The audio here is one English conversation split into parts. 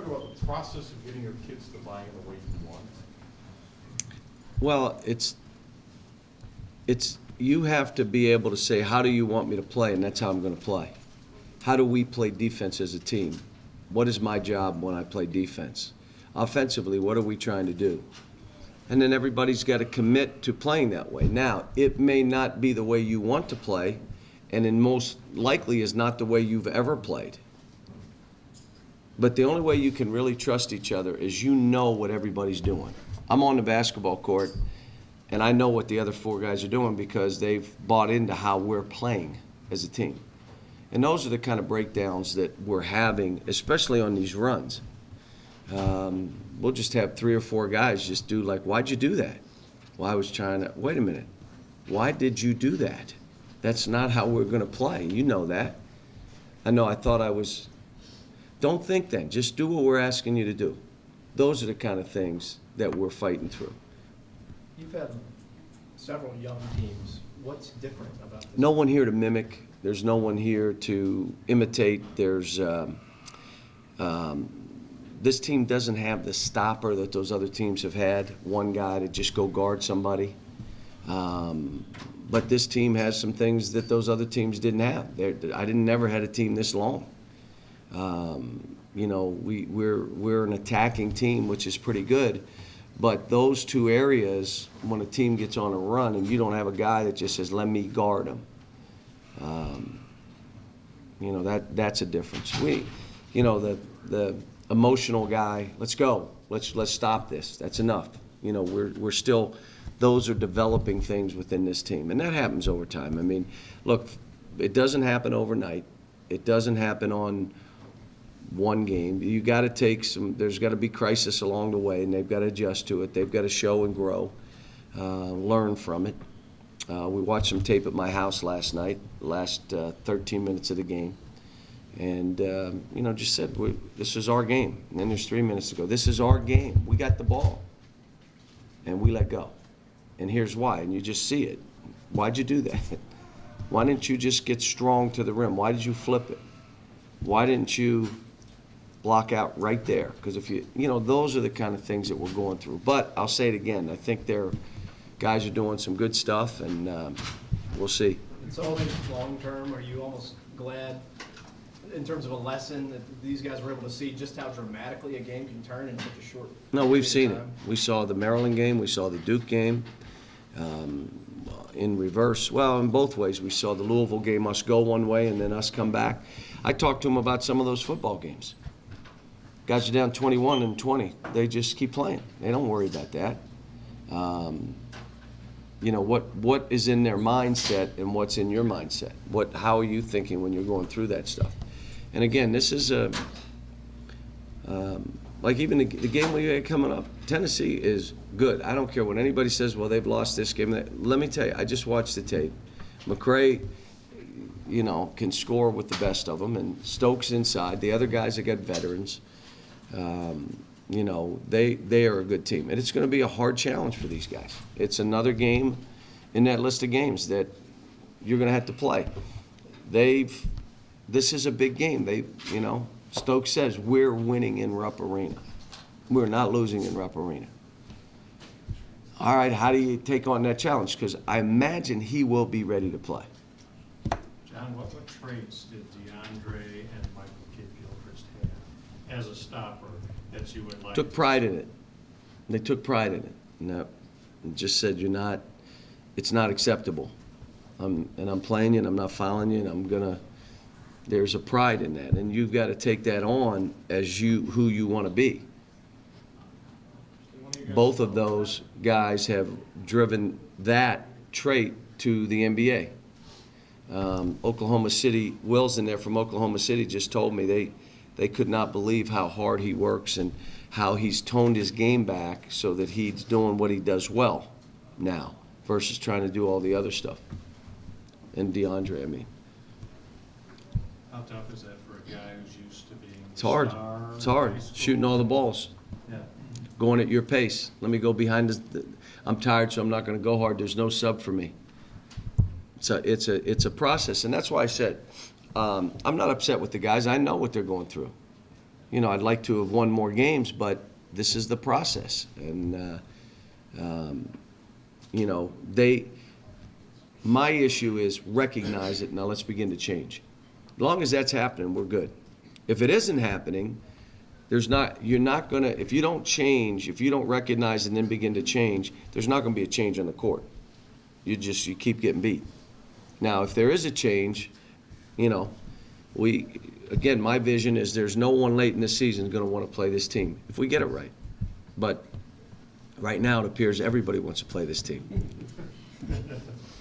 about the process of getting your kids to buy in the way you want? Well, you have to be able to say, how do you want me to play? And that's how I'm going to play. How do we play defense as a team? What is my job when I play defense? Offensively, what are we trying to do? And then everybody's got to commit to playing that way. Now, it may not be the way you want to play, and in most likely is not the way you've ever played. But the only way you can really trust each other is you know what everybody's doing. I'm on the basketball court, and I know what the other four guys are doing because they've bought into how we're playing as a team. And those are the kind of breakdowns that we're having, especially on these runs. We'll just have 3 or 4 guys just do like, why'd you do that? Well, I was trying to, wait a minute. Why did you do that? That's not how we're going to play. You know that. I thought I was. Don't think then. Just do what we're asking you to do. Those are the kind of things that we're fighting through. You've had several young teams. What's different about this? No one here to mimic. There's no one here to imitate. This team doesn't have the stopper that those other teams have had, one guy to just go guard somebody. But this team has some things that those other teams didn't have. Never had a team this long. We're an attacking team, which is pretty good. But those two areas, when a team gets on a run and you don't have a guy that just says, let me guard him, that's a difference. The emotional guy, let's go, let's stop this. That's enough. We're still, those are developing things within this team, and that happens over time. I mean, look, it doesn't happen overnight. It doesn't happen on one game. You got to take there's got to be crisis along the way, and they've got to adjust to it. They've got to show and grow, learn from it. We watched some tape at my house last night, last 13 minutes of the game, and just said, this is our game. And then there's 3 minutes to go. This is our game. We got the ball, and we let go. And here's why, and you just see it. Why'd you do that? Why didn't you just get strong to the rim? Why did you flip it? Why didn't you block out right there? Because if those are the kind of things that we're going through. But I'll say it again, I think guys are doing some good stuff, and we'll see. And so I think long-term, are you almost glad, in terms of a lesson, that these guys were able to see just how dramatically a game can turn in such a short No, we've seen time? it. We saw the Maryland game. We saw the Duke game. In reverse, well, in both ways. We saw the Louisville game, us go one way and then us come back. I talked to them about some of those football games. Guys are down 21 and 20. They just keep playing. They don't worry about that. What is in their mindset and what's in your mindset? How are you thinking when you're going through that stuff? And again, this is like even the game we had coming up, Tennessee is good. I don't care what anybody says, well, they've lost this game. Let me tell you, I just watched the tape. McCray, can score with the best of them, and Stokes inside. The other guys that got veterans, they are a good team. And it's going to be a hard challenge for these guys. It's another game in that list of games that you're going to have to play. This is a big game. Stokes says, we're winning in Rupp Arena. We're not losing in Rupp Arena. All right, how do you take on that challenge? Because I imagine he will be ready to play. John, what traits did DeAndre and Michael Kidd-Gilchrist have as a stopper that you would like? Took pride in it. They took pride in it. And just said, it's not acceptable. I'm playing you, and I'm not fouling you, and there's a pride in that, and you've got to take that on as who you want to be. Both of those guys have driven that trait to the NBA. Oklahoma City, Will's in there from Oklahoma City, just told me they could not believe how hard he works and how he's toned his game back so that he's doing what he does well now versus trying to do all the other stuff. And DeAndre, I mean. How tough is that for a guy who's used to being It's hard. It's hard. Shooting all the balls. Yeah. Going at your pace. Let me go behind I'm tired, so I'm not going to go hard. There's no sub for me. It's a process, and that's why I said I'm not upset with the guys. I know what they're going through. I'd like to have won more games, but this is the process. And, my issue is recognize it, now let's begin to change. As long as that's happening, we're good. If it isn't happening, you're not gonna, if you don't change, if you don't recognize and then begin to change, there's not gonna be a change on the court. You keep getting beat. Now, if there is a change, again, my vision is there's no one late in the season gonna wanna play this team, if we get it right. But right now, it appears everybody wants to play this team.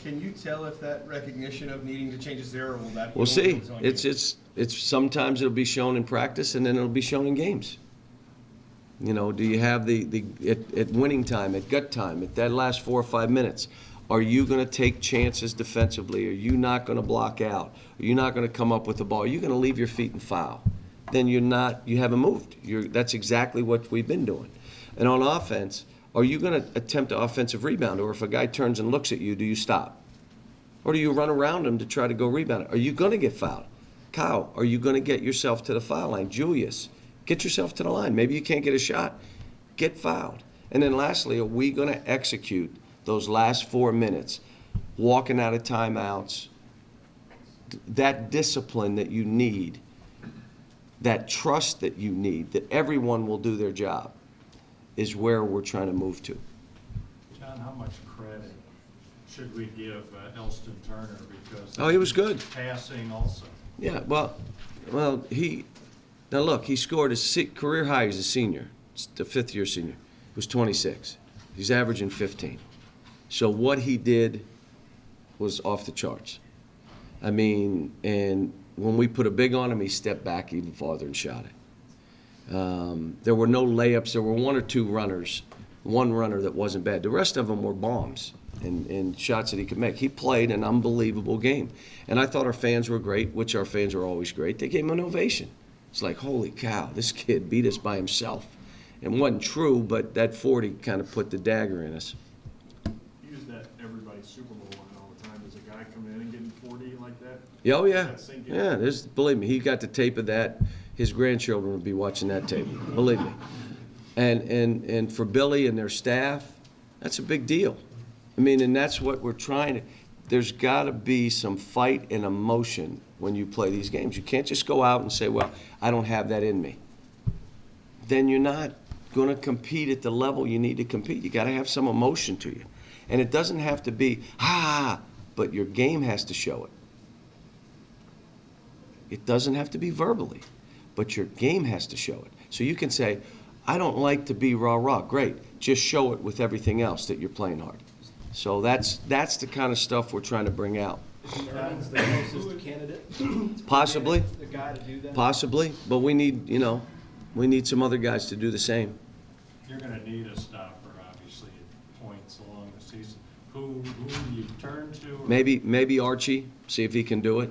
Can you tell if that recognition of needing to change is there, or will that be? We'll see. on you? It's sometimes it'll be shown in practice, and then it'll be shown in games. Do you have at winning time, at gut time, at that last 4 or 5 minutes, are you going to take chances defensively? Are you not going to block out? Are you not going to come up with the ball? Are you going to leave your feet and foul? Then you haven't moved. That's exactly what we've been doing. And on offense, are you going to attempt an offensive rebound? Or if a guy turns and looks at you, do you stop? Or do you run around him to try to go rebound? Are you going to get fouled? Kyle, are you going to get yourself to the foul line? Julius, get yourself to the line. Maybe you can't get a shot. Get fouled. And then lastly, are we going to execute those last 4 minutes, walking out of timeouts, that discipline that you need, that trust that you need, that everyone will do their job, is where we're trying to move to. John, how much credit should we give Eston Turner, because Oh, he was good. passing also? Yeah, well, he scored his career high as a senior, the fifth-year senior. He was 26. He's averaging 15. So what he did was off the charts. I mean, and when we put a big on him, he stepped back even farther and shot it. There were no layups. There were 1 or 2 runners, one runner that wasn't bad. The rest of them were bombs and shots that he could make. He played an unbelievable game. And I thought our fans were great, which our fans are always great. They gave him an ovation. It's like, holy cow, this kid beat us by himself. It wasn't true, but that 40 kind of put the dagger in us. Use that everybody's Super Bowl line all the time. Does a guy come in and getting 40 like that? Yeah, oh, yeah. Does that sink in? Yeah, believe me, he got the tape of that. His grandchildren would be watching that tape, believe me. And for Billy and their staff, that's a big deal. I mean, and that's what we're trying to, there's got to be some fight and emotion when you play these games. You can't just go out and say, well, I don't have that in me. Then you're not going to compete at the level you need to compete. You got to have some emotion to you. And it doesn't have to be, but your game has to show it. It doesn't have to be verbally, but your game has to show it. So you can say, I don't like to be rah-rah. Great. Just show it with everything else that you're playing hard. So that's the kind of stuff we're trying to bring out. Is Ernst the closest candidate? Possibly. The guy to do that? Possibly, but we need some other guys to do the same. You're going to need a stopper, obviously, at points along the season. Who do you turn to? Maybe Archie, see if he can do it.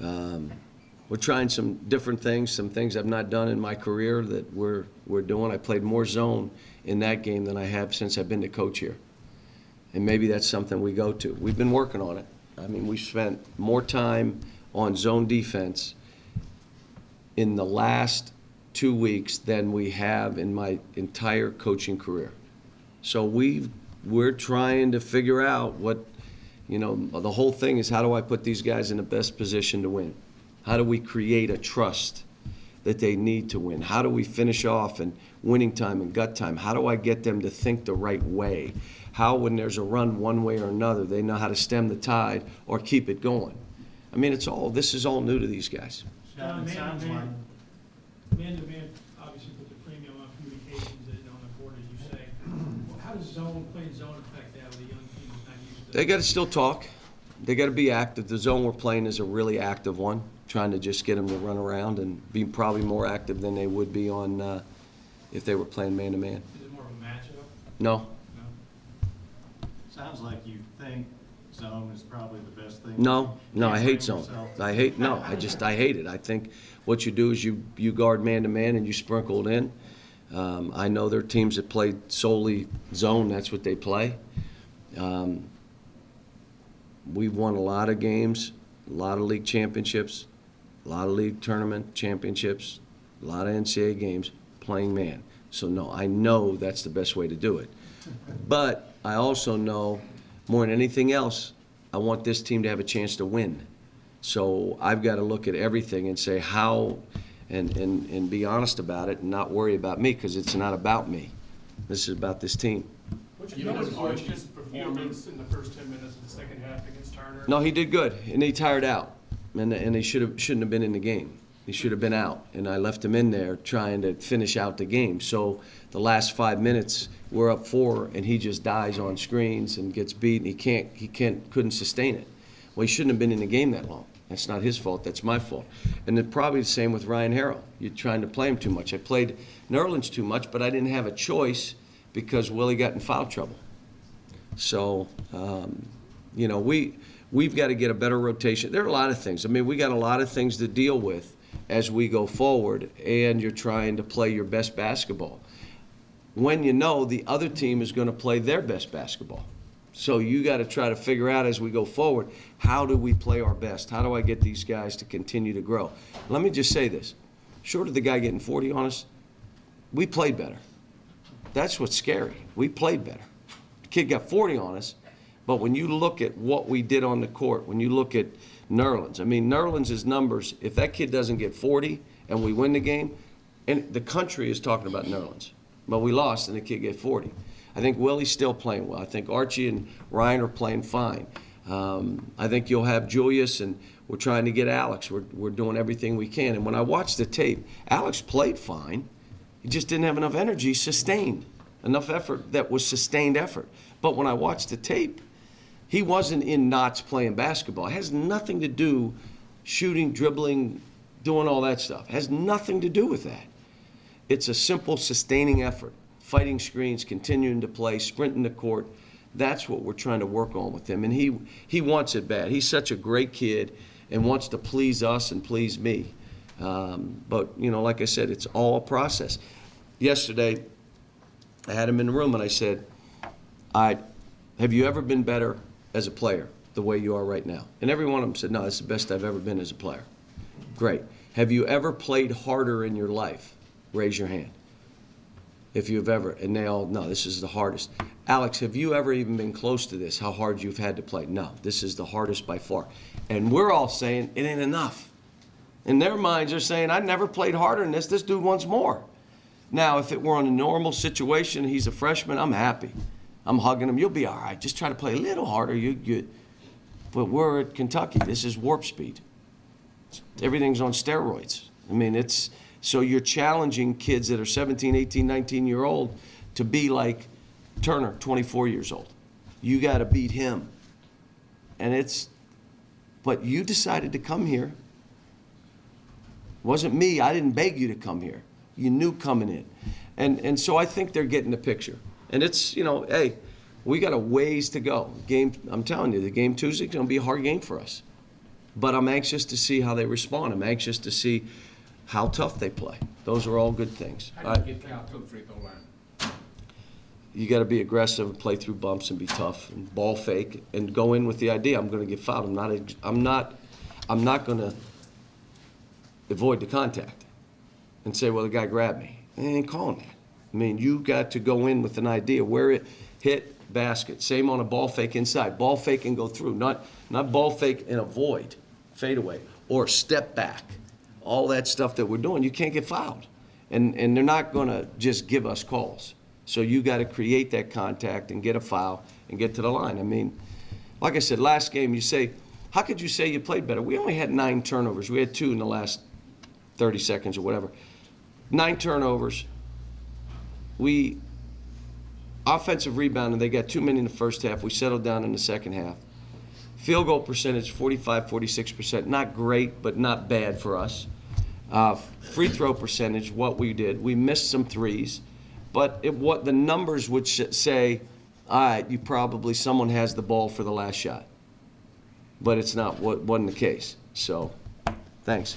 We're trying some different things, some things I've not done in my career that we're doing. I played more zone in that game than I have since I've been the coach here. And maybe that's something we go to. We've been working on it. I mean, we've spent more time on zone defense in the last 2 weeks than we have in my entire coaching career. So we're trying to figure out what, the whole thing is, how do I put these guys in the best position to win? How do we create a trust that they need to win? How do we finish off in winning time and gut time? How do I get them to think the right way? How, when there's a run one way or another, they know how to stem the tide or keep it going? I mean, this is all new to these guys. John, it sounds like Man-to-man obviously put the premium on communications on the court, as you say. How does playing zone affect that with a young team that's not used to? They got to still talk. They got to be active. The zone we're playing is a really active one, trying to just get them to run around and be probably more active than they would be on if they were playing man-to-man. Is it more of a matchup? No. sounds like you think zone is probably the best thing. No, I Can't hate bring zone. yourself- I hate it. I think what you do is you guard man-to-man and you sprinkle it in. I know there are teams that play solely zone. That's what they play. We've won a lot of games, a lot of league championships, a lot of league tournament championships, a lot of NCAA games playing man. So no, I know that's the best way to do it. But I also know, more than anything else, I want this team to have a chance to win. So I've got to look at everything and say how, and be honest about it and not worry about me, because it's not about me. This is about this team. What's your thoughts on Archie's performance in the first 10 minutes of the second half against Turner? No, he did good, and he tired out, and he shouldn't have been in the game. He should have been out, and I left him in there trying to finish out the game. So the last 5 minutes, we're up 4, and he just dies on screens and gets beat, and he couldn't sustain it. Well, he shouldn't have been in the game that long. That's not his fault. That's my fault. And then probably the same with Ryan Harrell. You're trying to play him too much. I played Nerlens too much, but I didn't have a choice because Willie got in foul trouble. So, you know, we've got to get a better rotation. There are a lot of things. I mean, we got a lot of things to deal with as we go forward, and you're trying to play your best basketball when you know the other team is going to play their best basketball. So you got to try to figure out as we go forward, how do we play our best? How do I get these guys to continue to grow? Let me just say this. Short of the guy getting 40 on us, we played better. That's what's scary. We played better. The kid got 40 on us, but when you look at what we did on the court, when you look at Nerlens, I mean, Nerlens' numbers, if that kid doesn't get 40 and we win the game, and the country is talking about Nerlens, but we lost and the kid get 40. I think Willie's still playing well. I think Archie and Ryan are playing fine. I think you'll have Julius, and we're trying to get Alex. We're doing everything we can. And when I watched the tape, Alex played fine. He just didn't have enough energy sustained, enough effort that was sustained effort. But when I watched the tape, he wasn't in knots playing basketball. It has nothing to do shooting, dribbling, doing all that stuff. It has nothing to do with that. It's a simple sustaining effort. Fighting screens, continuing to play, sprinting the court. That's what we're trying to work on with him. And he wants it bad. He's such a great kid and wants to please us and please me. But, you know, like I said, it's all a process. Yesterday, I had him in the room and I said, have you ever been better as a player the way you are right now? And every one of them said, no, that's the best I've ever been as a player. Great. Have you ever played harder in your life? Raise your hand. If you've ever, and they all, no, this is the hardest. Alex, have you ever even been close to this, how hard you've had to play? No, this is the hardest by far. And we're all saying it ain't enough. In their minds, they're saying, I never played harder than this. This dude wants more. Now, if it were in a normal situation, he's a freshman, I'm happy. I'm hugging him. You'll be all right. Just try to play a little harder. But we're at Kentucky. This is warp speed. Everything's on steroids. I mean, so you're challenging kids that are 17, 18, 19-year-old to be like Turner, 24 years old. You got to beat him. But you decided to come here. It wasn't me. I didn't beg you to come here. You knew coming in. And so I think they're getting the picture. And it's, you know, hey, we got a ways to go. I'm telling you, the game Tuesday is going to be a hard game for us. But I'm anxious to see how they respond. I'm anxious to see how tough they play. Those are all good things. How do you get out to the free throw line? You got to be aggressive, play through bumps, and be tough, and ball fake, and go in with the idea I'm going to get fouled. I'm not going to avoid the contact and say, well, the guy grabbed me. They ain't calling that. I mean, you got to go in with an idea where it hit basket. Same on a ball fake inside. Ball fake and go through. Not ball fake and avoid, fade away, or step back. All that stuff that we're doing, you can't get fouled. And they're not going to just give us calls. So you got to create that contact and get a foul and get to the line. I mean, like I said, last game you say, how could you say you played better? We only had 9 turnovers. We had 2 in the last 30 seconds or whatever. 9 turnovers. We offensive rebounding, they got too many in the first half. We settled down in the second half. Field goal percentage, 45, 46%. Not great, but not bad for us. Free throw percentage, what we did. We missed some threes, but what the numbers would say, all right, someone has the ball for the last shot. But it's not, wasn't the case. So, thanks.